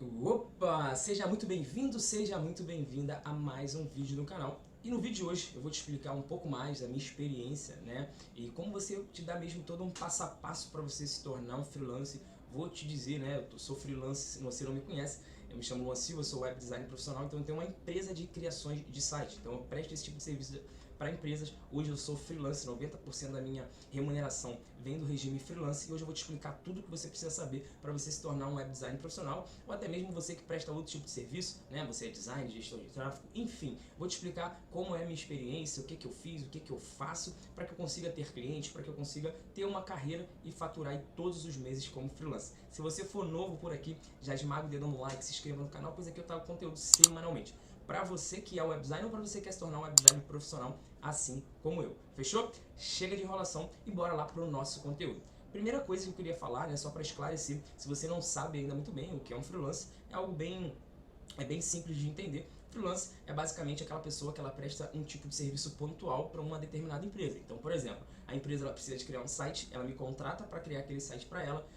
Opa! Seja muito bem-vindo, seja muito bem-vinda a mais um vídeo no canal. E no vídeo de hoje eu vou te explicar um pouco mais da minha experiência, né? E como você te dá mesmo todo um passo a passo para você se tornar um freelance. Vou te dizer, né? Eu sou freelance, se você não me conhece, eu me chamo Luan Silva, eu sou web designer profissional, então eu tenho uma empresa de criações de site. Então eu presto esse tipo de serviço para empresas. Hoje eu sou freelance, 90% da minha remuneração vem do regime freelance e hoje eu vou te explicar tudo o que você precisa saber para você se tornar um web designer profissional ou até mesmo você que presta outro tipo de serviço, né? Você é design, gestor de tráfego, enfim, vou te explicar como é a minha experiência, o que que eu fiz, o que que eu faço para que eu consiga ter clientes, para que eu consiga ter uma carreira e faturar todos os meses como freelance. Se você for novo por aqui, já esmaga o dedo no like, se inscreva no canal, pois aqui eu trago conteúdo semanalmente. Para você que é web designer ou para você que quer se tornar um web designer profissional assim como eu. Fechou? Chega de enrolação e bora lá pro nosso conteúdo. Primeira coisa que eu queria falar, né, só para esclarecer, se você não sabe ainda muito bem o que é um freelance, é algo bem simples de entender. Freelance é basicamente aquela pessoa que ela presta um tipo de serviço pontual para uma determinada empresa. Então, por exemplo, a empresa ela precisa de criar um site, ela me contrata para criar aquele site para ela.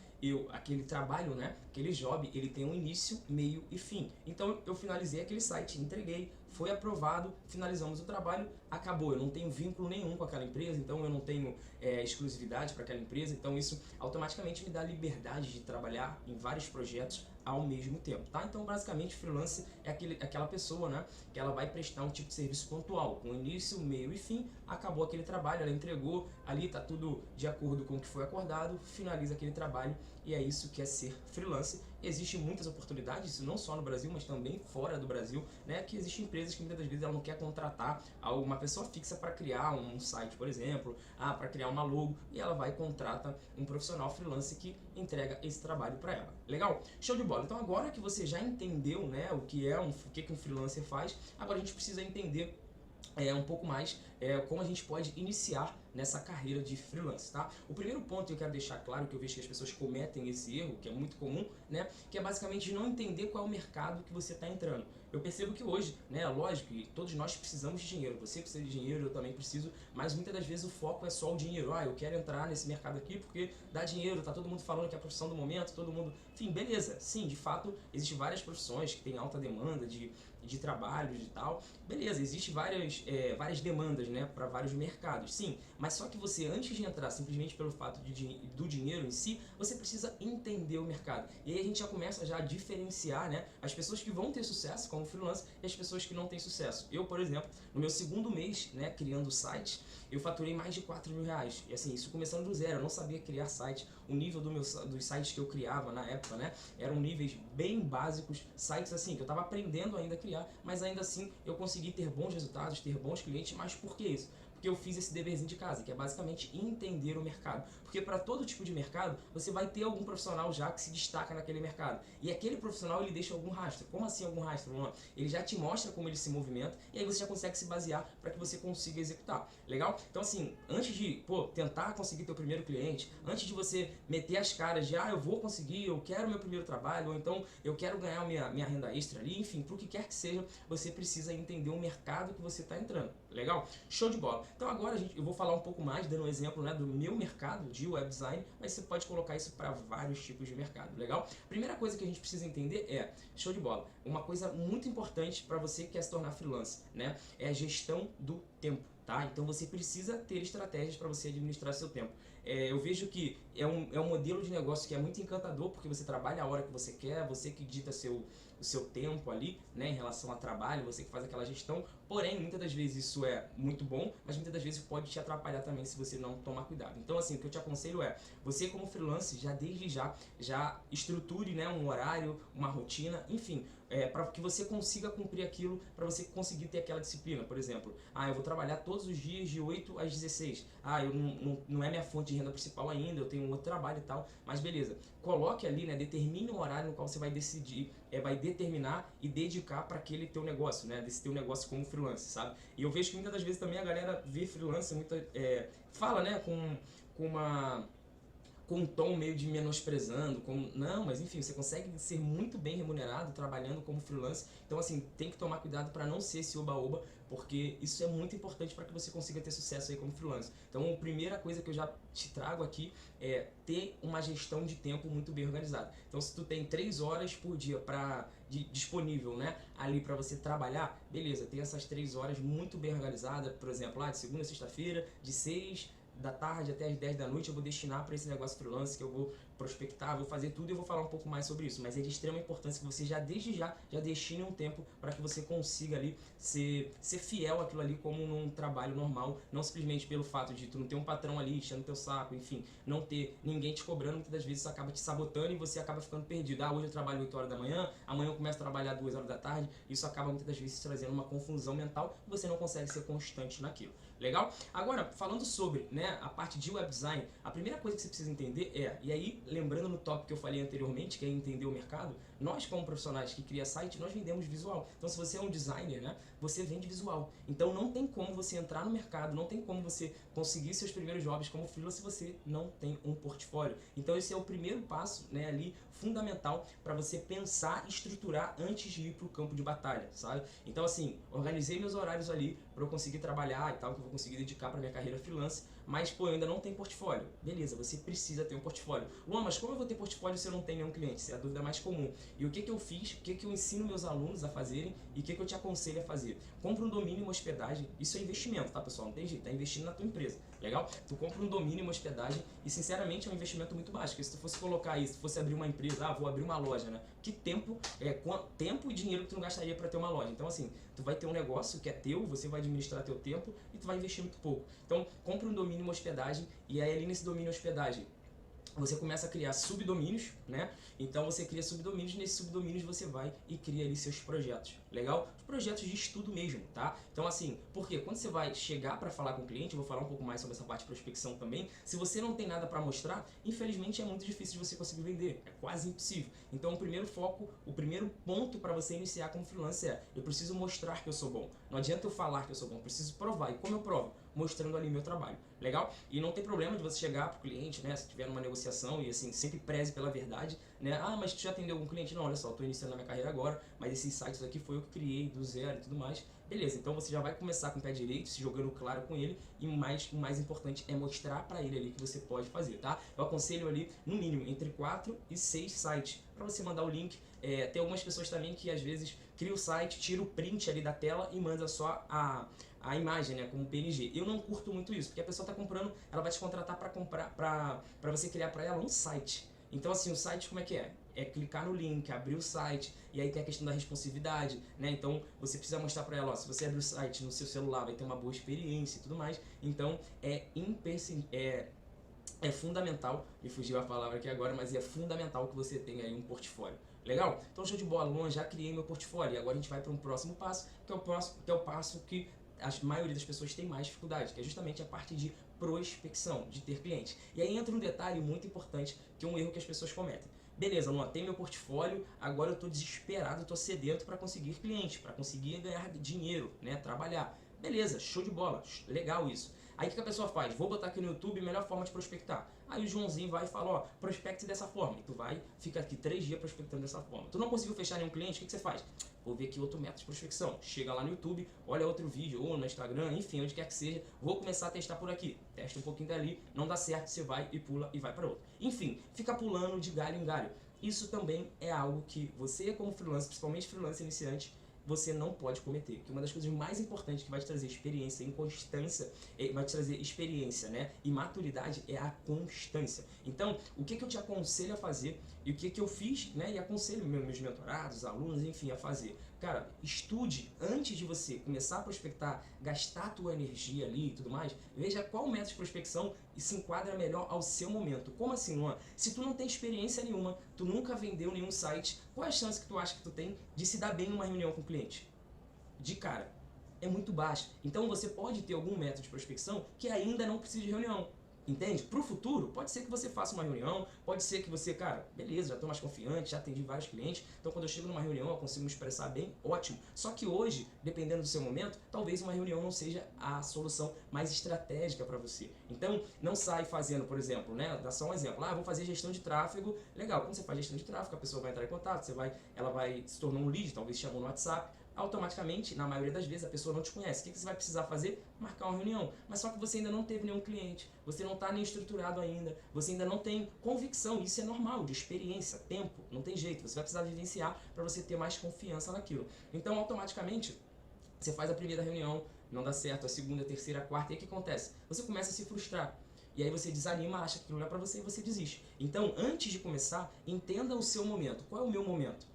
Aquele trabalho, né, aquele job, ele tem um início, meio e fim. Então eu finalizei aquele site, entreguei, foi aprovado, finalizamos o trabalho, acabou. Eu não tenho vínculo nenhum com aquela empresa, então eu não tenho exclusividade para aquela empresa, então isso automaticamente me dá liberdade de trabalhar em vários projetos ao mesmo tempo, tá? Então basicamente freelance é aquela pessoa, né, que ela vai prestar um tipo de serviço pontual, com início, meio e fim, acabou aquele trabalho, ela entregou, ali tá tudo de acordo com o que foi acordado, finaliza aquele trabalho e é isso que é ser freelance. Existem muitas oportunidades, isso não só no Brasil, mas também fora do Brasil, né, que existem empresas que muitas das vezes ela não quer contratar uma pessoa fixa para criar um site, por exemplo, para criar uma logo, e ela vai e contrata um profissional freelance que entrega esse trabalho para ela. Legal? Show de bola. Então agora que você já entendeu, né, o que um freelancer faz, agora a gente precisa entender um pouco mais como a gente pode iniciar nessa carreira de freelance, tá? O primeiro ponto que eu quero deixar claro, que eu vejo que as pessoas cometem esse erro, que é muito comum, né? Que é basicamente não entender qual é o mercado que você está entrando. Eu percebo que hoje, né, lógico que todos nós precisamos de dinheiro, você precisa de dinheiro, eu também preciso, mas muitas das vezes o foco é só o dinheiro. Eu quero entrar nesse mercado aqui porque dá dinheiro, tá todo mundo falando que é a profissão do momento, todo mundo... Enfim, beleza, sim, de fato, existem várias profissões que têm alta demanda de trabalhos e tal, beleza, existem várias demandas, né, para vários mercados, sim, mas só que você, antes de entrar simplesmente pelo fato do dinheiro em si, você precisa entender o mercado. E aí a gente já começa já a diferenciar, né, as pessoas que vão ter sucesso como freelance e as pessoas que não têm sucesso. Eu, por exemplo, no meu segundo mês, né, criando o site, eu faturei mais de 4 mil reais. E assim, isso começando do zero, eu não sabia criar site. O nível dos sites que eu criava na época, né, eram níveis bem básicos, sites assim, que eu estava aprendendo ainda a criar, mas ainda assim eu consegui ter bons resultados, ter bons clientes. Mas por que isso? Porque eu fiz esse deverzinho de casa, que é basicamente entender o mercado. Porque para todo tipo de mercado, você vai ter algum profissional já que se destaca naquele mercado. E aquele profissional, ele deixa algum rastro. Como assim algum rastro? Ele já te mostra como ele se movimenta e aí você já consegue se basear para que você consiga executar. Legal? Então assim, antes de tentar conseguir teu primeiro cliente, antes de você meter as caras de eu vou conseguir, eu quero meu primeiro trabalho, ou então eu quero ganhar minha renda extra ali, enfim, para o que quer que seja, você precisa entender o mercado que você está entrando. Legal? Show de bola. Então agora eu vou falar um pouco mais, dando um exemplo, né, do meu mercado de web design, mas você pode colocar isso para vários tipos de mercado. Legal? Primeira coisa que a gente precisa entender show de bola, uma coisa muito importante para você que quer se tornar freelance, né, é a gestão do tempo. Tá? Então você precisa ter estratégias para você administrar seu tempo. Eu vejo que é um modelo de negócio que é muito encantador, porque você trabalha a hora que você quer, você que dita o seu tempo ali, né, em relação a trabalho, você que faz aquela gestão. Porém, muitas das vezes isso é muito bom, mas muitas das vezes pode te atrapalhar também se você não tomar cuidado. Então, assim, o que eu te aconselho você como freelance, desde já estruture, né, um horário, uma rotina, enfim, para que você consiga cumprir aquilo, para você conseguir ter aquela disciplina. Por exemplo, eu vou trabalhar todos os dias de 8 às 16. Eu não é minha fonte de renda principal ainda, eu tenho um outro trabalho e tal, mas beleza. Coloque ali, né, determine um horário no qual você vai decidir, vai determinar e dedicar para aquele teu negócio, né, desse teu negócio como freelance, sabe? E eu vejo que muitas das vezes também a galera vê freelance, fala, né, com com um tom meio de menosprezando, não, mas enfim, você consegue ser muito bem remunerado trabalhando como freelance. Então assim, tem que tomar cuidado para não ser esse oba-oba, porque isso é muito importante para que você consiga ter sucesso aí como freelance. Então a primeira coisa que eu já te trago aqui é ter uma gestão de tempo muito bem organizada. Então se tu tem 3 horas por dia disponível, né, ali para você trabalhar, beleza, tem essas 3 horas muito bem organizadas, por exemplo, lá de segunda a sexta-feira, de 6 da tarde até as 10 da noite eu vou destinar para esse negócio freelance, que eu vou prospectar, vou fazer tudo e eu vou falar um pouco mais sobre isso. Mas é de extrema importância que você já desde já destine um tempo para que você consiga ali ser fiel àquilo ali como num trabalho normal, não simplesmente pelo fato de tu não ter um patrão ali enchendo teu saco, enfim, não ter ninguém te cobrando, muitas das vezes isso acaba te sabotando e você acaba ficando perdido. Ah, hoje eu trabalho 8 horas da manhã, amanhã eu começo a trabalhar 2 horas da tarde, isso acaba muitas das vezes trazendo uma confusão mental e você não consegue ser constante naquilo. Legal? Agora, falando sobre, né, a parte de web design, a primeira coisa que você precisa entender e aí, lembrando no tópico que eu falei anteriormente, que é entender o mercado, nós como profissionais que cria site, nós vendemos visual. Então se você é um designer, né, você vende visual. Então não tem como você entrar no mercado, não tem como você conseguir seus primeiros jobs como freelancer se você não tem um portfólio. Então esse é o primeiro passo, né, ali fundamental para você pensar e estruturar antes de ir para o campo de batalha, sabe? Então assim, organizei meus horários ali para eu conseguir trabalhar e tal, que eu vou conseguir dedicar para minha carreira freelance, mas pô, eu ainda não tenho portfólio. Beleza, você precisa ter um portfólio. Luan, mas como eu vou ter portfólio se eu não tenho nenhum cliente? Essa é a dúvida mais comum. E o que que eu fiz, o que que eu ensino meus alunos a fazerem e o que que eu te aconselho a fazer? Compra um domínio e uma hospedagem, isso é investimento, tá pessoal? Não tem jeito, tá investindo na tua empresa, legal? Tu compra um domínio e uma hospedagem e sinceramente é um investimento muito baixo, porque se tu fosse colocar isso, se tu fosse abrir uma empresa, vou abrir uma loja, né? Que tempo, tempo e dinheiro que tu não gastaria para ter uma loja? Então assim, tu vai ter um negócio que é teu, você vai administrar teu tempo e tu vai investir muito pouco. Então, compra um domínio e uma hospedagem e aí ali nesse domínio e hospedagem, você começa a criar subdomínios, né? Então você cria subdomínios, nesses subdomínios você vai e cria ali seus projetos, legal? Os projetos de estudo mesmo, tá? Então assim, porque quando você vai chegar para falar com o cliente, eu vou falar um pouco mais sobre essa parte de prospecção também, se você não tem nada para mostrar, infelizmente é muito difícil de você conseguir vender, é quase impossível. Então o primeiro foco, o primeiro ponto para você iniciar como freelancer é, eu preciso mostrar que eu sou bom. Não adianta eu falar que eu sou bom, eu preciso provar. E como eu provo? Mostrando ali meu trabalho, legal? E não tem problema de você chegar pro cliente, né, se tiver numa negociação e assim, sempre preze pela verdade, né? Ah, mas tu já atendeu algum cliente? Não, olha só, eu tô iniciando a minha carreira agora, mas esses sites aqui foi eu que criei do zero e tudo mais. Beleza, então você já vai começar com o pé direito, se jogando claro com ele e o mais importante é mostrar para ele ali que você pode fazer, tá? Eu aconselho ali, no mínimo, entre 4 e 6 sites para você mandar o link. Tem algumas pessoas também que às vezes cria o site, tira o print ali da tela e manda só a imagem, né, como PNG. Eu não curto muito isso, porque a pessoa está comprando, ela vai te contratar para você criar para ela um site. Então assim, o site como é que é? É clicar no link, abrir o site, e aí tem a questão da responsividade, né? Então você precisa mostrar para ela, ó, se você abrir o site no seu celular vai ter uma boa experiência e tudo mais. Então é fundamental, me fugiu a palavra aqui agora, mas é fundamental que você tenha aí um portfólio. Legal? Então show de bola, Luan, já criei meu portfólio e agora a gente vai para um próximo passo, que é o passo que a maioria das pessoas tem mais dificuldade, que é justamente a parte de prospecção, de ter clientes. E aí entra um detalhe muito importante, que é um erro que as pessoas cometem. Beleza, Luan, tem meu portfólio, agora eu estou desesperado, estou sedento para conseguir cliente, para conseguir ganhar dinheiro, né, trabalhar. Beleza, show de bola, legal isso. Aí o que a pessoa faz? Vou botar aqui no YouTube a melhor forma de prospectar. Aí o Joãozinho vai e fala, ó, prospecte dessa forma. E tu vai, fica aqui 3 dias prospectando dessa forma. Tu não conseguiu fechar nenhum cliente, o que você faz? Vou ver aqui outro método de prospecção. Chega lá no YouTube, olha outro vídeo, ou no Instagram, enfim, onde quer que seja. Vou começar a testar por aqui. Testa um pouquinho dali, não dá certo, você vai e pula e vai para outro. Enfim, fica pulando de galho em galho. Isso também é algo que você, como freelancer, principalmente freelancer iniciante, você não pode cometer. Que uma das coisas mais importantes que vai te trazer experiência e constância, vai te trazer experiência, né, e maturidade é a constância. Então, o que eu te aconselho a fazer e o que eu fiz, né, e aconselho meus mentorados, alunos, enfim, a fazer. Cara, estude antes de você começar a prospectar, gastar a tua energia ali e tudo mais, veja qual método de prospecção se enquadra melhor ao seu momento. Como assim, Luan? Se tu não tem experiência nenhuma, tu nunca vendeu nenhum site, qual é a chance que tu acha que tu tem de se dar bem numa reunião com o cliente? De cara, é muito baixa. Então você pode ter algum método de prospecção que ainda não precisa de reunião. Entende? Para o futuro, pode ser que você faça uma reunião, pode ser que você, cara, beleza, já estou mais confiante, já atendi vários clientes, então quando eu chego numa reunião eu consigo me expressar bem, ótimo. Só que hoje, dependendo do seu momento, talvez uma reunião não seja a solução mais estratégica para você. Então, não sai fazendo, por exemplo, né, dá só um exemplo, vou fazer gestão de tráfego, legal, quando você faz gestão de tráfego, a pessoa vai entrar em contato, ela vai se tornar um lead, talvez chamou no WhatsApp, automaticamente, na maioria das vezes, a pessoa não te conhece. O que você vai precisar fazer? Marcar uma reunião. Mas só que você ainda não teve nenhum cliente, você não está nem estruturado ainda, você ainda não tem convicção, isso é normal, de experiência, tempo, não tem jeito, você vai precisar vivenciar para você ter mais confiança naquilo. Então, automaticamente, você faz a primeira reunião, não dá certo, a segunda, a terceira, a quarta, e o que acontece? Você começa a se frustrar. E aí você desanima, acha que aquilo não é para você e você desiste. Então, antes de começar, entenda o seu momento. Qual é o meu momento?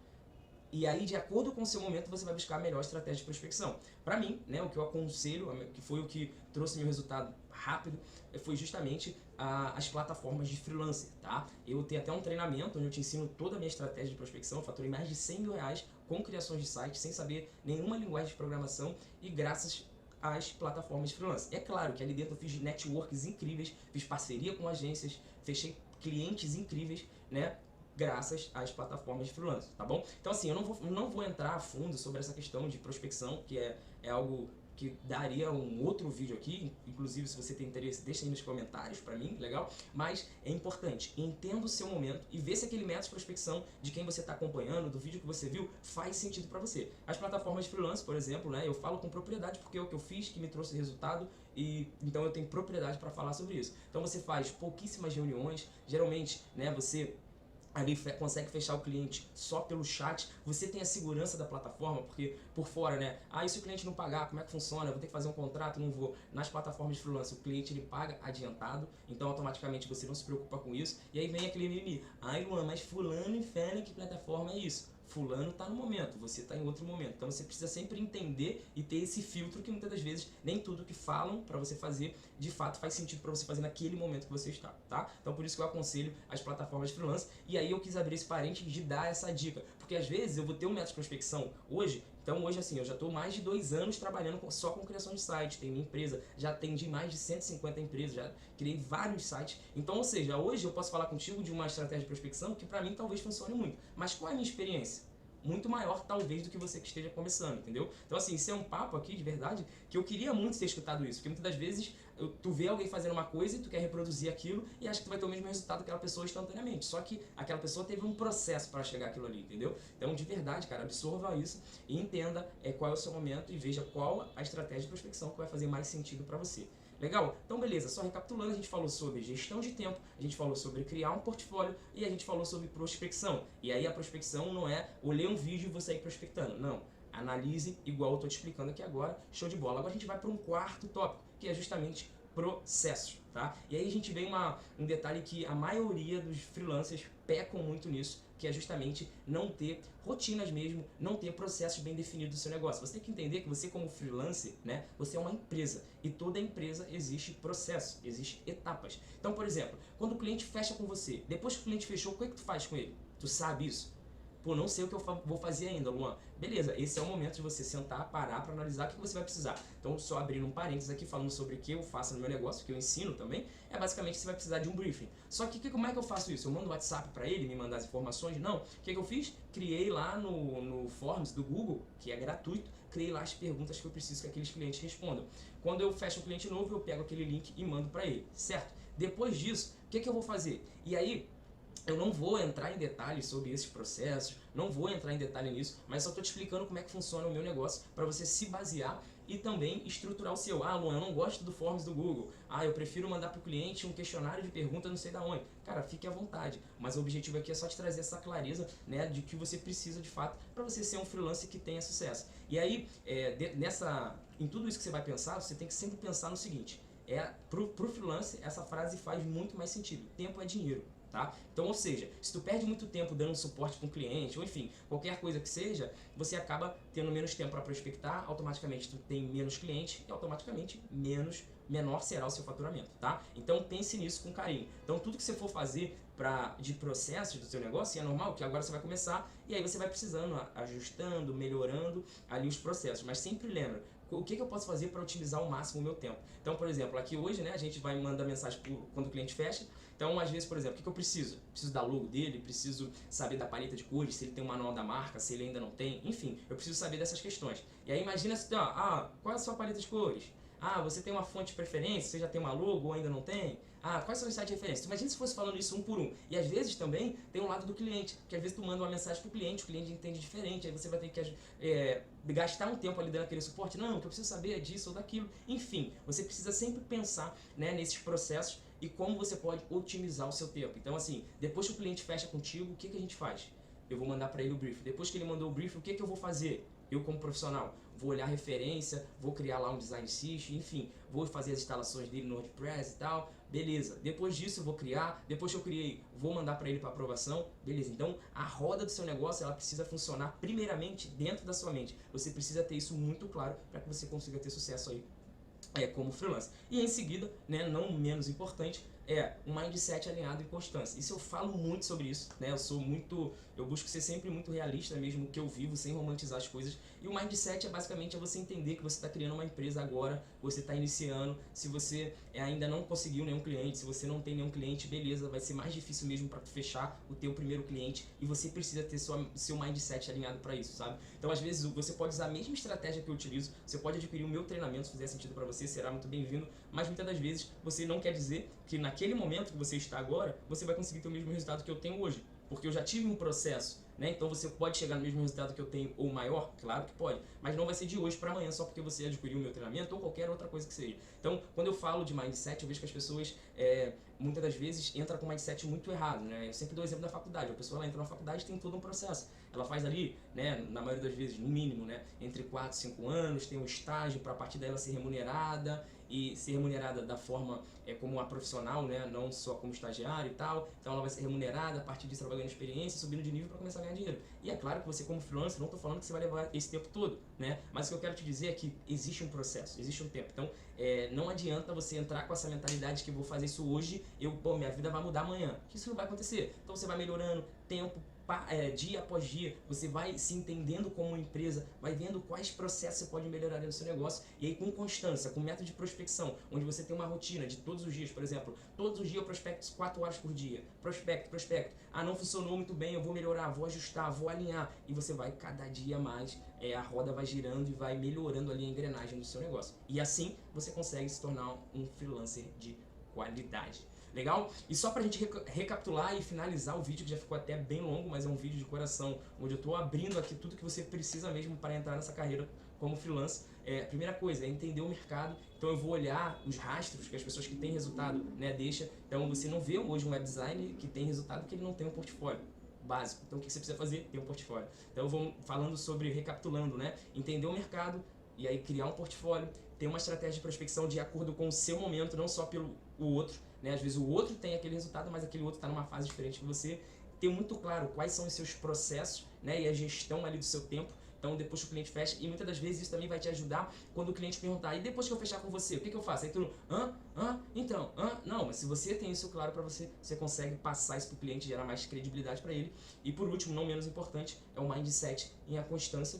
E aí, de acordo com o seu momento, você vai buscar a melhor estratégia de prospecção. Para mim, né, o que eu aconselho, que foi o que trouxe meu resultado rápido, foi justamente as plataformas de freelancer, tá? Eu tenho até um treinamento onde eu te ensino toda a minha estratégia de prospecção. Eu faturei mais de R$100.000 com criações de site, sem saber nenhuma linguagem de programação e graças às plataformas de freelancer. É claro que ali dentro eu fiz networks incríveis, fiz parceria com agências, fechei clientes incríveis, né? Graças às plataformas de freelance, tá bom? Então assim, eu não vou entrar a fundo sobre essa questão de prospecção, que é algo que daria um outro vídeo aqui, inclusive se você tem interesse, deixa aí nos comentários pra mim, legal? Mas é importante, entenda o seu momento e vê se aquele método de prospecção de quem você está acompanhando, do vídeo que você viu, faz sentido pra você. As plataformas de freelance, por exemplo, né, eu falo com propriedade porque é o que eu fiz que me trouxe resultado e então eu tenho propriedade para falar sobre isso. Então você faz pouquíssimas reuniões, geralmente, né, você ali consegue fechar o cliente só pelo chat, você tem a segurança da plataforma, porque por fora, né, e se o cliente não pagar, como é que funciona? Eu vou ter que fazer um contrato, não vou. Nas plataformas de freelance, o cliente ele paga adiantado, então automaticamente você não se preocupa com isso, e aí vem aquele mimimi, Luan, mas fulano infere que plataforma é isso? Fulano está no momento, você está em outro momento. Então você precisa sempre entender e ter esse filtro que muitas das vezes nem tudo que falam para você fazer de fato faz sentido para você fazer naquele momento que você está, tá? Então por isso que eu aconselho as plataformas de freelance. E aí eu quis abrir esse parênteses de dar essa dica, porque às vezes eu vou ter um método de prospecção hoje. Então hoje assim, eu já estou mais de 2 anos trabalhando só com criação de site, tenho minha empresa, já atendi mais de 150 empresas, já criei vários sites. Então, ou seja, hoje eu posso falar contigo de uma estratégia de prospecção que para mim talvez funcione muito. Mas qual é a minha experiência? Muito maior talvez do que você que esteja começando, entendeu? Então assim, isso é um papo aqui de verdade que eu queria muito ter escutado isso, porque muitas das vezes tu vê alguém fazendo uma coisa e tu quer reproduzir aquilo e acha que tu vai ter o mesmo resultado que aquela pessoa instantaneamente, só que aquela pessoa teve um processo para chegar àquilo ali, entendeu? Então de verdade, cara, absorva isso e entenda qual é o seu momento e veja qual a estratégia de prospecção que vai fazer mais sentido para você. Legal? Então beleza, só recapitulando, a gente falou sobre gestão de tempo, a gente falou sobre criar um portfólio e a gente falou sobre prospecção. E aí a prospecção não é ler um vídeo e você ir prospectando, não. Analise igual eu estou te explicando aqui agora, show de bola. Agora a gente vai para um quarto tópico, que é justamente processos, tá? E aí a gente vem um detalhe que a maioria dos freelancers pecam muito nisso, que é justamente não ter rotinas mesmo, não ter processos bem definidos do seu negócio. Você tem que entender que você como freelancer, né, você é uma empresa e toda empresa existe processo, existe etapas. Então, por exemplo, quando o cliente fecha com você, depois que o cliente fechou, o que é que tu faz com ele? Tu sabe isso? Pô, não sei o que eu vou fazer ainda, Luan. Beleza, esse é o momento de você sentar, parar para analisar o que você vai precisar. Então, só abrindo um parênteses aqui, falando sobre o que eu faço no meu negócio, que eu ensino também, é basicamente você vai precisar de um briefing. Só que como é que eu faço isso? Eu mando o WhatsApp para ele, me mandar as informações? Não. O que eu fiz? Criei lá no Forms do Google, que é gratuito, criei lá as perguntas que eu preciso que aqueles clientes respondam. Quando eu fecho um cliente novo, eu pego aquele link e mando para ele, certo? Depois disso, o que eu vou fazer? E aí, eu não vou entrar em detalhes sobre esses processos, não vou entrar em detalhe nisso, mas só estou te explicando como é que funciona o meu negócio para você se basear e também estruturar o seu. Luan, eu não gosto do Forms do Google. Eu prefiro mandar para o cliente um questionário de pergunta não sei da onde. Cara, fique à vontade, mas o objetivo aqui é só te trazer essa clareza, né, de que você precisa de fato para você ser um freelancer que tenha sucesso. E aí, em tudo isso que você vai pensar, você tem que sempre pensar no seguinte, pro freelancer essa frase faz muito mais sentido, tempo é dinheiro. Tá? Então, ou seja, se tu perde muito tempo dando suporte para um cliente, ou enfim, qualquer coisa que seja, você acaba tendo menos tempo para prospectar, automaticamente tu tem menos cliente e automaticamente menor será o seu faturamento, tá? Então pense nisso com carinho. Então tudo que você for fazer de processos do seu negócio, é normal que agora você vai começar e aí você vai precisando, ajustando, melhorando ali os processos, mas sempre lembra, o que eu posso fazer para otimizar ao máximo o meu tempo. Então, por exemplo, aqui hoje, né, a gente vai mandar mensagem quando o cliente fecha. Então, às vezes, por exemplo, o que eu preciso? Preciso da logo dele, preciso saber da paleta de cores, se ele tem um manual da marca, se ele ainda não tem, enfim, eu preciso saber dessas questões. E aí imagina se, qual é a sua paleta de cores? Você tem uma fonte de preferência, você já tem uma logo ou ainda não tem? Quais são os sites de referência? Imagina se fosse falando isso um por um. E às vezes também tem um lado do cliente, que às vezes tu manda uma mensagem pro cliente, o cliente entende diferente, aí você vai ter que gastar um tempo ali dando aquele suporte. Não, que eu preciso saber disso ou daquilo. Enfim, você precisa sempre pensar, né, nesses processos e como você pode otimizar o seu tempo. Então assim, depois que o cliente fecha contigo, o que a gente faz? Eu vou mandar para ele o brief. Depois que ele mandou o brief, o que eu vou fazer? Eu como profissional, vou olhar a referência, vou criar lá um design system, enfim, vou fazer as instalações dele no WordPress e tal, beleza. Depois disso eu vou criar, depois que eu criei, vou mandar para ele para aprovação, beleza. Então a roda do seu negócio, ela precisa funcionar primeiramente dentro da sua mente. Você precisa ter isso muito claro para que você consiga ter sucesso aí como freelancer. E em seguida, né, não menos importante, um mindset alinhado e constância. Isso eu falo muito sobre isso, né? Eu busco ser sempre muito realista mesmo que eu vivo, sem romantizar as coisas. E o mindset basicamente você entender que você está criando uma empresa agora, você está iniciando. Se você ainda não conseguiu nenhum cliente, se você não tem nenhum cliente, beleza, vai ser mais difícil mesmo para fechar o teu primeiro cliente e você precisa ter seu mindset alinhado para isso, sabe? Então às vezes você pode usar a mesma estratégia que eu utilizo, você pode adquirir o meu treinamento se fizer sentido para você, será muito bem-vindo, mas muitas das vezes você não quer dizer que naquele momento que você está agora, você vai conseguir ter o mesmo resultado que eu tenho hoje, porque eu já tive um processo, né? Então você pode chegar no mesmo resultado que eu tenho ou maior, claro que pode, mas não vai ser de hoje para amanhã só porque você adquiriu o meu treinamento ou qualquer outra coisa que seja. Então, quando eu falo de mindset, eu vejo que as pessoas muitas das vezes entram com um mindset muito errado, né? Eu sempre dou o exemplo da faculdade. A pessoa ela entra na faculdade e tem todo um processo. Ela faz ali, né, na maioria das vezes, no mínimo, né, entre 4 e 5 anos, tem um estágio para a partir dela ser remunerada e ser remunerada da forma como uma profissional, né, não só como estagiário e tal. Então ela vai ser remunerada, a partir disso ela vai ganhando experiência, subindo de nível para começar a ganhar dinheiro. E é claro que você como freelancer, não estou falando que você vai levar esse tempo todo, né, mas o que eu quero te dizer é que existe um processo, existe um tempo. Então não adianta você entrar com essa mentalidade que eu vou fazer isso hoje, minha vida vai mudar amanhã. Isso não vai acontecer. Então você vai melhorando tempo, dia após dia, você vai se entendendo como empresa, vai vendo quais processos você pode melhorar no seu negócio, e aí com constância, com método de prospecção, onde você tem uma rotina de todos os dias, por exemplo, todos os dias eu prospecto 4 horas por dia, prospecto, não funcionou muito bem, eu vou melhorar, vou ajustar, vou alinhar, e você vai cada dia mais, a roda vai girando e vai melhorando ali a engrenagem do seu negócio, e assim você consegue se tornar um freelancer de qualidade. Legal? E só pra gente recapitular e finalizar o vídeo, que já ficou até bem longo, mas é um vídeo de coração, onde eu tô abrindo aqui tudo que você precisa mesmo para entrar nessa carreira como freelancer. Primeira coisa, é entender o mercado. Então eu vou olhar os rastros que as pessoas que têm resultado, né, deixam. Então você não vê hoje um web designer que tem resultado porque ele não tem um portfólio básico. Então o que você precisa fazer? Ter um portfólio. Então eu vou falando sobre, recapitulando, né, entender o mercado e aí criar um portfólio, ter uma estratégia de prospecção de acordo com o seu momento, não só pelo outro. Né? Às vezes o outro tem aquele resultado, mas aquele outro está numa fase diferente que você. Ter muito claro quais são os seus processos, né? E a gestão ali do seu tempo. Então depois que o cliente fecha, e muitas das vezes isso também vai te ajudar quando o cliente perguntar, e depois que eu fechar com você, o que eu faço? Aí tu, não, mas se você tem isso claro para você, você consegue passar isso para o cliente, gerar mais credibilidade para ele. E por último, não menos importante, é o mindset e a constância,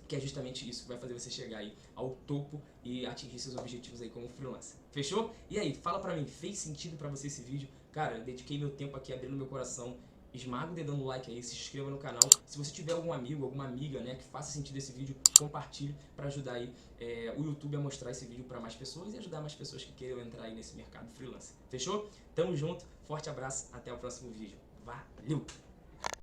que é justamente isso que vai fazer você chegar aí ao topo e atingir seus objetivos aí como freelancer. Fechou? E aí, fala pra mim, fez sentido pra você esse vídeo? Cara, eu dediquei meu tempo aqui abrindo meu coração. Esmaga o dedão no like aí, se inscreva no canal. Se você tiver algum amigo, alguma amiga, né, que faça sentido esse vídeo, compartilhe para ajudar aí o YouTube a mostrar esse vídeo para mais pessoas e ajudar mais pessoas que queiram entrar aí nesse mercado freelancer. Fechou? Tamo junto, forte abraço, até o próximo vídeo. Valeu!